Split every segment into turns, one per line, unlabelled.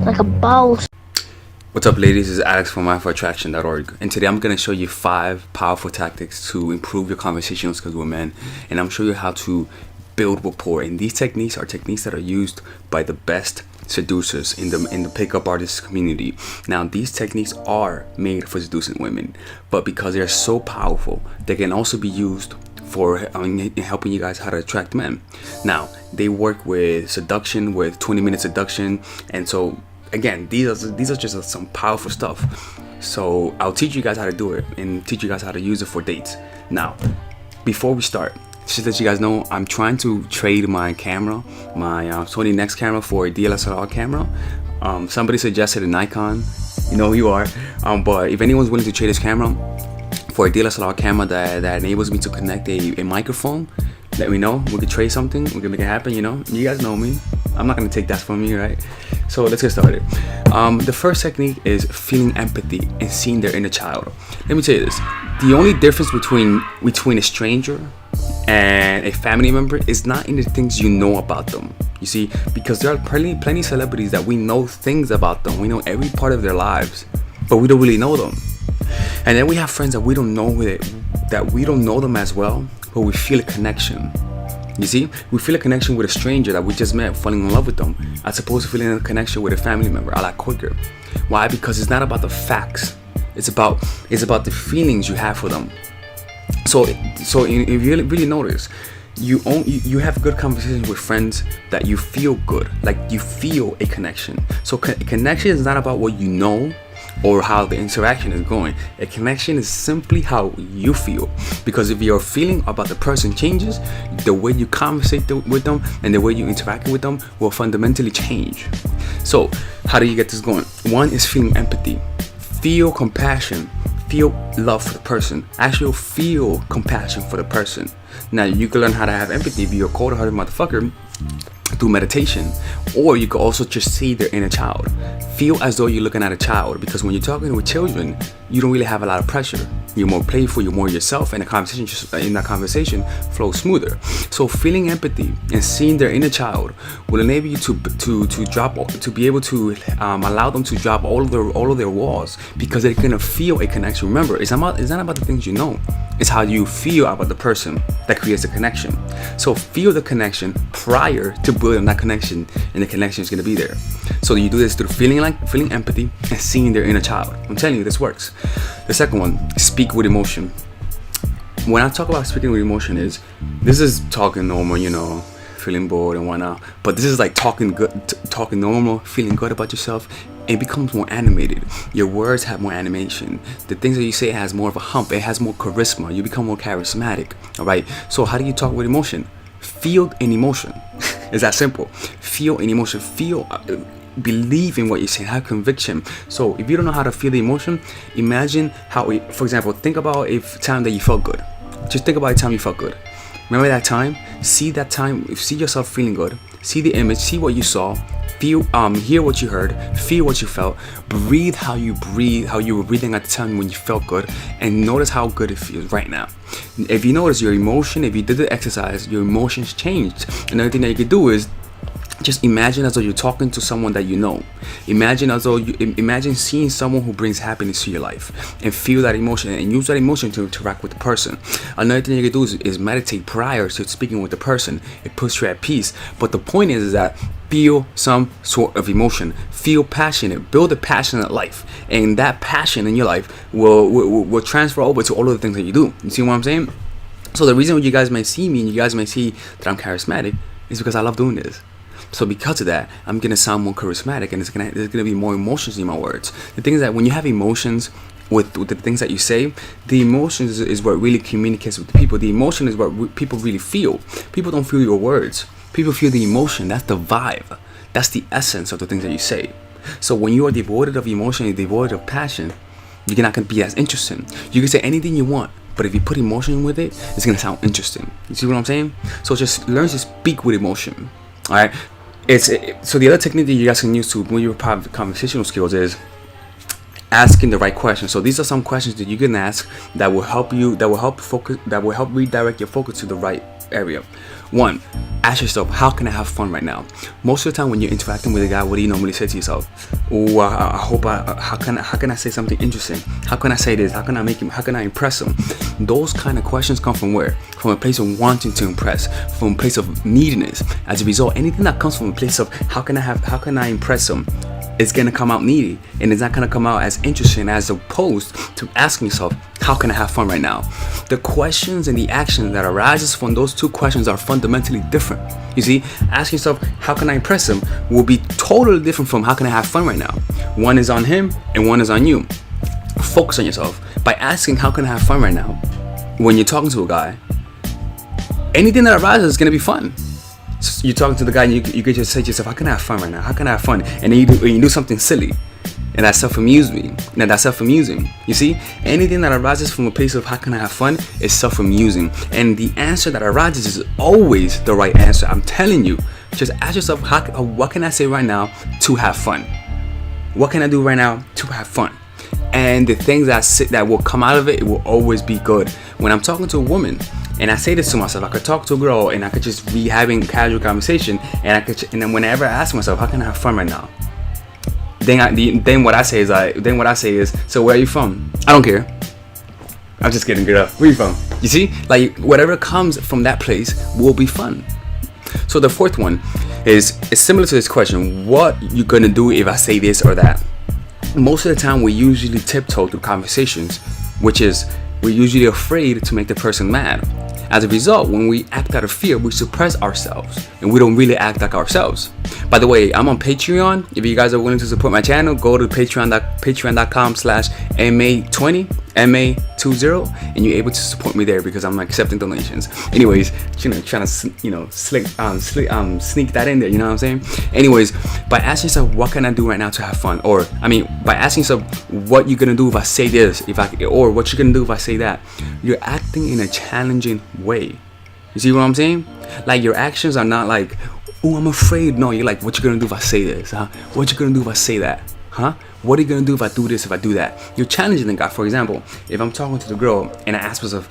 like a ball.
What's up, ladies? This is Alex from mindforattraction.org, and today I'm going to show you 5 powerful tactics to improve your conversational skills with men, and I'm showing you how to build rapport. And these techniques are techniques that are used by the best seducers in the pickup artist community. Now, these techniques are made for seducing women, but because they're so powerful, they can also be used for helping you guys how to attract men. Now, they work with seduction, with 20-minute seduction, and so again, these are just some powerful stuff. So I'll teach you guys how to do it and teach you guys how to use it for dates. Now, before we start, just to let you guys know, I'm trying to trade my camera, my Sony Nex camera, for a DSLR camera. Somebody suggested a Nikon. You know who you are. But if anyone's willing to trade this camera for a DSLR camera that enables me to connect a microphone, let me know. We could trade something. We can make it happen. You know, you guys know me. I'm not gonna take that from you, right? So let's get started. The first technique is feeling empathy and seeing their inner child. Let me tell you this: the only difference between a stranger and a family member is not in the things you know about them. You see, because there are plenty of celebrities that we know things about them. We know every part of their lives, but we don't really know them. And then we have friends that we don't know them as well, but we feel a connection. You see, we feel a connection with a stranger that we just met, falling in love with them, as opposed to feeling a connection with a family member a lot quicker. Why? Because it's not about the facts. It's about the feelings you have for them. So if you really notice, you have good conversations with friends that you feel good, like you feel a connection. So a connection is not about what you know or how the interaction is going. A connection is simply how you feel, because if your feeling about the person changes, the way you conversate with them and the way you interact with them will fundamentally change. So how do you get this going? One is feeling empathy. Feel compassion. Feel love for the person. Actually feel compassion for the person. Now, you can learn how to have empathy if you're a cold-hearted motherfucker through meditation, or you could also just see their inner child. Feel as though you're looking at a child, because when you're talking with children, you don't really have a lot of pressure. You're more playful, you're more yourself, and the conversation in that conversation flows smoother. So feeling empathy and seeing their inner child will enable you to be able to allow them to drop all of their walls, because they're gonna feel a connection. Remember, it's not about the things you know. It's how you feel about the person that creates the connection. So feel the connection prior to building that connection, and the connection is going to be there. So you do this through feeling empathy and seeing their inner child. I'm telling you, this works. The second one, speak with emotion. When I talk about speaking with emotion, this is talking normal, you know, feeling bored and whatnot. But this is like talking normal, feeling good about yourself. It becomes more animated. Your words have more animation. The things that you say has more of a hump. It has more charisma. You become more charismatic. All right. So how do you talk with emotion? Feel an emotion. It's that simple. Feel an emotion. Believe in what you say. Have conviction. So if you don't know how to feel the emotion, imagine how. For example, think about a time that you felt good. Just think about a time you felt good. Remember that time. See that time. See yourself feeling good. See the image. See what you saw. Hear what you heard, feel what you felt, breathe how you were breathing at the time when you felt good, and notice how good it feels right now. If you notice your emotion, if you did the exercise, your emotions changed. Another thing that you could do is just imagine as though you're talking to someone that you know. Imagine seeing someone who brings happiness to your life, and feel that emotion and use that emotion to interact with the person. Another thing you can do is meditate prior to speaking with the person. It puts you at peace. But the point is that feel some sort of emotion. Feel passionate. Build a passionate life, and that passion in your life will transfer over to all of the things that you do. You see what I'm saying? So the reason you guys may see me and you guys may see that I'm charismatic is because I love doing this. So because of that, I'm gonna sound more charismatic, and there's gonna be more emotions in my words. The thing is that when you have emotions with the things that you say, the emotions is what really communicates with the people. The emotion is what people really feel. People don't feel your words. People feel the emotion. That's the vibe. That's the essence of the things that you say. So when you are devoid of emotion and devoid of passion, you're not gonna be as interesting. You can say anything you want, but if you put emotion with it, it's gonna sound interesting. You see what I'm saying? So just learn to speak with emotion. All right. So the other technique that you guys can use to build your conversational skills is asking the right questions. So these are some questions that you can ask that will help redirect your focus to the right area. One, ask yourself, how can I have fun right now? Most of the time when you're interacting with a guy, what do you normally say to yourself? Oh, how can I say something interesting? How can I say this? How can I make him? How can I impress him? Those kind of questions come from where? From a place of wanting to impress, from a place of neediness. As a result, anything that comes from a place of how can I impress him, it's gonna come out needy, and it's not gonna come out as interesting as opposed to asking yourself, how can I have fun right now? The questions and the actions that arises from those two questions are fundamentally different. You see, asking yourself, how can I impress him, will be totally different from how can I have fun right now. One is on him and one is on you. Focus on yourself. By asking, how can I have fun right now, when you're talking to a guy, anything that arises is gonna be fun. You're talking to the guy and you get to say to yourself, how can I have fun right now? How can I have fun? And then you do something silly, and that's self-amusing. You see, anything that arises from a place of how can I have fun is self-amusing, and the answer that arises is always the right answer. I'm telling you, just ask yourself, what can I say right now to have fun? What can I do right now to have fun? And the things that will come out of it will always be good. When I'm talking to a woman, and I say this to myself, I could talk to a girl and I could just be having casual conversation, and then whenever I ask myself, how can I have fun right now? Then what I say is, so where are you from? I don't care. I'm just kidding, girl. Where you from? You see, like whatever comes from that place will be fun. So the fourth one is similar to this question: what you gonna do if I say this or that? Most of the time, we usually tiptoe through conversations, which is we're usually afraid to make the person mad. As a result, when we act out of fear, we suppress ourselves and we don't really act like ourselves. By the way, I'm on Patreon. If you guys are willing to support my channel, go to patreon.com/MA20, MA20, and you're able to support me there because I'm accepting donations. Anyways, trying to sneak that in there, you know what I'm saying? Anyways, by asking yourself, what can I do right now to have fun? By asking yourself, what you gonna do if I say this, or what you gonna do if I say that, you're acting in a challenging way. You see what I'm saying? Like your actions are not like, oh, I'm afraid. No, you're like, what you gonna do if I say this? Huh? What you gonna do if I say that? Huh? What are you gonna do if I do this, if I do that? You're challenging the guy. For example, if I'm talking to the girl and I ask myself,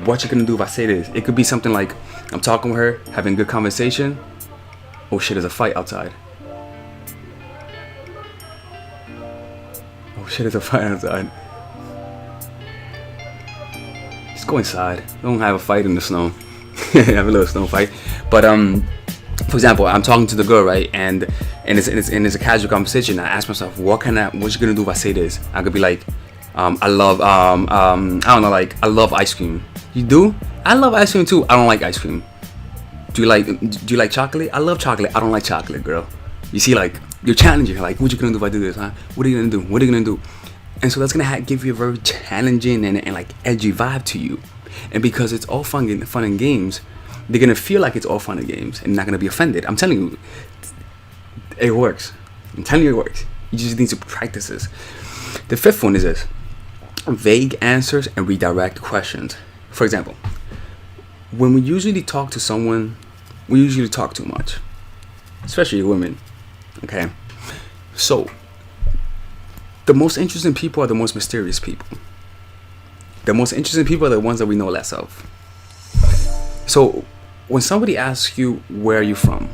what you gonna do if I say this? It could be something like, I'm talking with her, having a good conversation. Oh shit, there's a fight outside. Oh shit, there's a fight outside. Just go inside. Don't have a fight in the snow. Have a little snow fight. But for example, I'm talking to the girl, right? And it's a casual conversation. I ask myself, what you gonna do if I say this? I could be like, I love I love ice cream. You do? I love ice cream too. I don't like ice cream. Do you like chocolate? I love chocolate. I don't like chocolate, girl. You see, like you're challenging her, like, what you gonna do if I do this, huh? What are you gonna do? What are you gonna do? And so that's gonna give you a very challenging and like edgy vibe to you. And because it's all fun and games, they're gonna feel like it's all fun and games and not gonna be offended. I'm telling you, it works. I'm telling you, it works. You just need to practice this. The fifth one is this: vague answers and redirect questions. For example, when we usually talk to someone, we usually talk too much, especially women. Okay, so the most interesting people are the most mysterious people. The most interesting people are the ones that we know less of. So when somebody asks you, where are you from,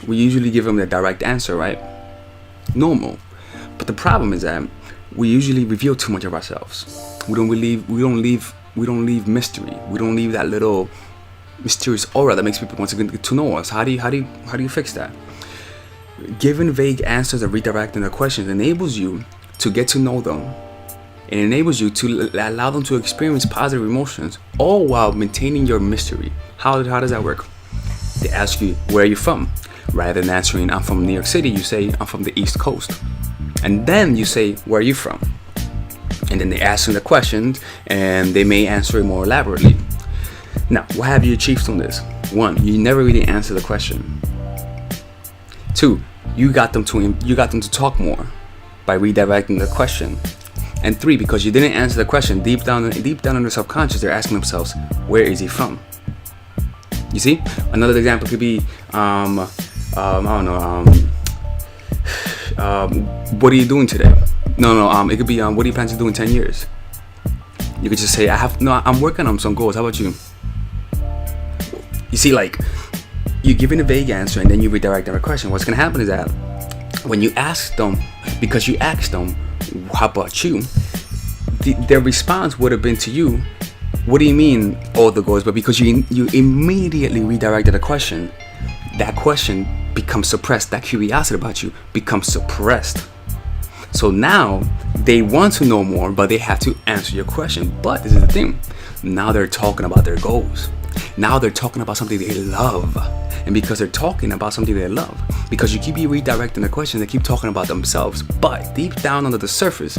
we usually give them the direct answer, right? Normal. But the problem is that we usually reveal too much of ourselves. We don't leave mystery. We don't leave that little mysterious aura that makes people want to get to know us. How do you fix that? Giving vague answers and redirecting their questions enables you to get to know them. It enables you to allow them to experience positive emotions, all while maintaining your mystery. How does that work? They ask you, where are you from? Rather than answering, I'm from New York City, you say, I'm from the East Coast. And then you say, where are you from? And then they ask them the questions, and they may answer it more elaborately. Now, what have you achieved from this? 1, you never really answer the question. 2, you got them to talk more by redirecting the question. And 3, because you didn't answer the question, deep down in their subconscious, they're asking themselves, where is he from? You see? Another example could be, what are you doing today? It could be, what do you plan to do in 10 years? You could just say, I'm working on some goals. How about you? You see, like, you're giving a vague answer and then you redirect their question. What's going to happen is that when you ask them, because you asked them, how about you? Their response would have been to you, what do you mean all the goals? But because you immediately redirected the question, that question becomes suppressed. That curiosity about you becomes suppressed. So now they want to know more, but they have to answer your question. But this is the thing. Now they're talking about their goals. Now they're talking about something they love. And because they're talking about something they love, because you keep redirecting the question, they keep talking about themselves. But deep down under the surface,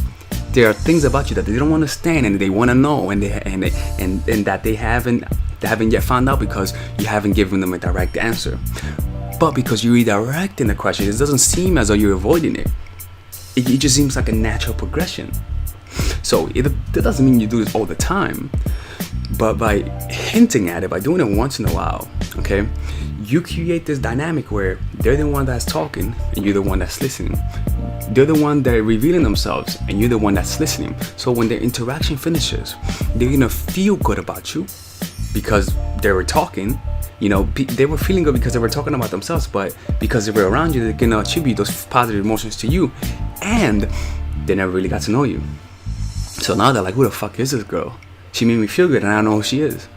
there are things about you that they don't understand and they want to know, and that they haven't yet found out because you haven't given them a direct answer. But because you're redirecting the question, it doesn't seem as though you're avoiding it. It just seems like a natural progression. So that doesn't mean you do this all the time, but by hinting at it, by doing it once in a while, okay, you create this dynamic where they're the one that's talking and you're the one that's listening. They're the one that are revealing themselves and you're the one that's listening. So when their interaction finishes, they're gonna feel good about you because they were talking. You know, they were feeling good because they were talking about themselves, but because they were around you, they're gonna attribute those positive emotions to you, and they never really got to know you. So now they're like, who the fuck is this girl? She made me feel good and I don't know who she is.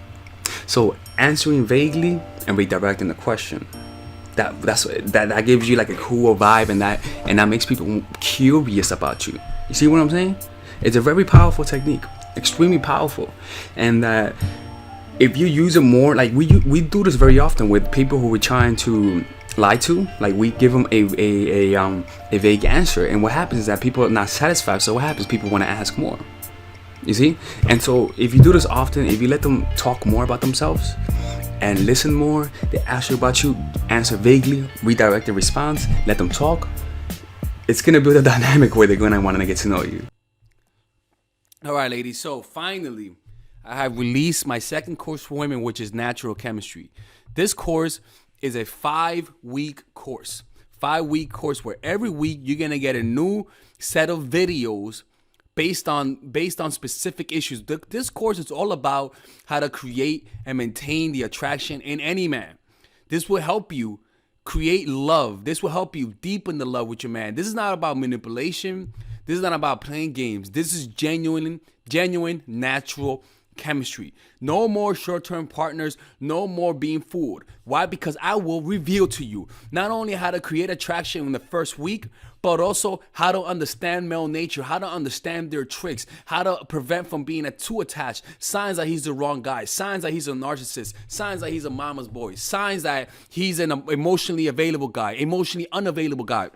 So answering vaguely and redirecting the question, that gives you like a cool vibe, and that makes people curious about you. You see what I'm saying? It's a very powerful technique, extremely powerful, and that if you use it more, like we do this very often with people who we're trying to lie to. Like we give them a vague answer, and what happens is that people are not satisfied. So what happens? People want to ask more. You see? And so if you do this often, if you let them talk more about themselves and listen more, they ask you about you, answer vaguely, redirect the response, let them talk, it's gonna build a dynamic where they're gonna want to get to know you. All right, ladies. So finally, I have released my second course for women, which is natural chemistry. This course is a 5-week course. 5-week course where every week you're gonna get a new set of videos based on specific issues. This course is all about how to create and maintain the attraction in any man. This will help you create love. This will help you deepen the love with your man. This is not about manipulation. This is not about playing games. This is genuine natural chemistry. No more short-term partners, no more being fooled. Why? Because I will reveal to you not only how to create attraction in the first week, but also how to understand male nature, how to understand their tricks, how to prevent from being too attached, signs that he's the wrong guy, signs that he's a narcissist, signs that he's a mama's boy, signs that he's an emotionally available guy, emotionally unavailable guy.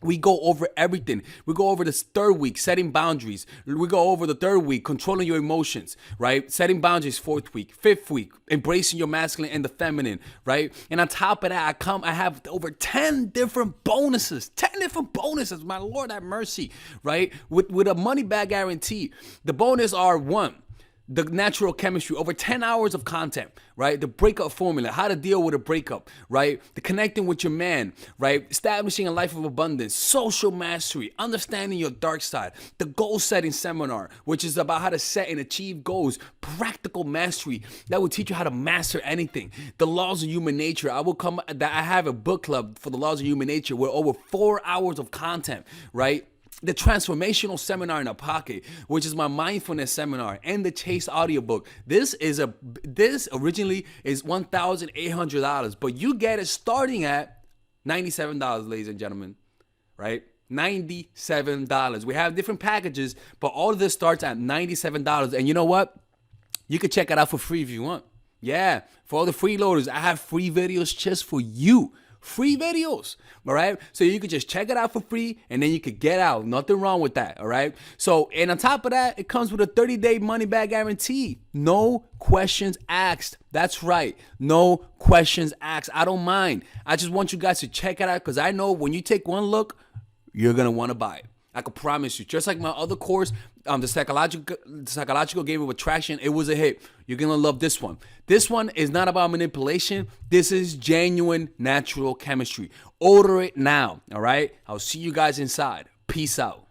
We go over everything. We go over this 3rd week, setting boundaries. We go over the 3rd week, controlling your emotions, right? Setting boundaries, 4th week. 5th week, embracing your masculine and the feminine, right? And on top of that, I have over 10 different bonuses. 10 different bonuses, my Lord have mercy, right? With a money back guarantee. The bonus are 1, the natural chemistry, over 10 hours of content, right? The breakup formula, how to deal with a breakup, right? The connecting with your man, right? Establishing a life of abundance, social mastery, understanding your dark side, the goal setting seminar, which is about how to set and achieve goals, practical mastery that will teach you how to master anything, the laws of human nature. I have a book club for the laws of human nature with over 4 hours of content, right? The transformational seminar in a pocket, which is my mindfulness seminar, and the Chase audiobook. This originally is $1,800, but you get it starting at $97, ladies and gentlemen, right? $97. We have different packages, but all of this starts at $97. And you know what? You can check it out for free if you want. Yeah, for all the freeloaders, I have free videos just for you. Free videos, all right? So you could just check it out for free and then you could get out. Nothing wrong with that, all right? So, and on top of that, it comes with a 30-day money-back guarantee. No questions asked. That's right. No questions asked. I don't mind. I just want you guys to check it out because I know when you take one look, you're going to want to buy it. I can promise you. Just like my other course, the psychological game of attraction, it was a hit. You're going to love this one. This one is not about manipulation. This is genuine natural chemistry. Order it now, all right? I'll see you guys inside. Peace out.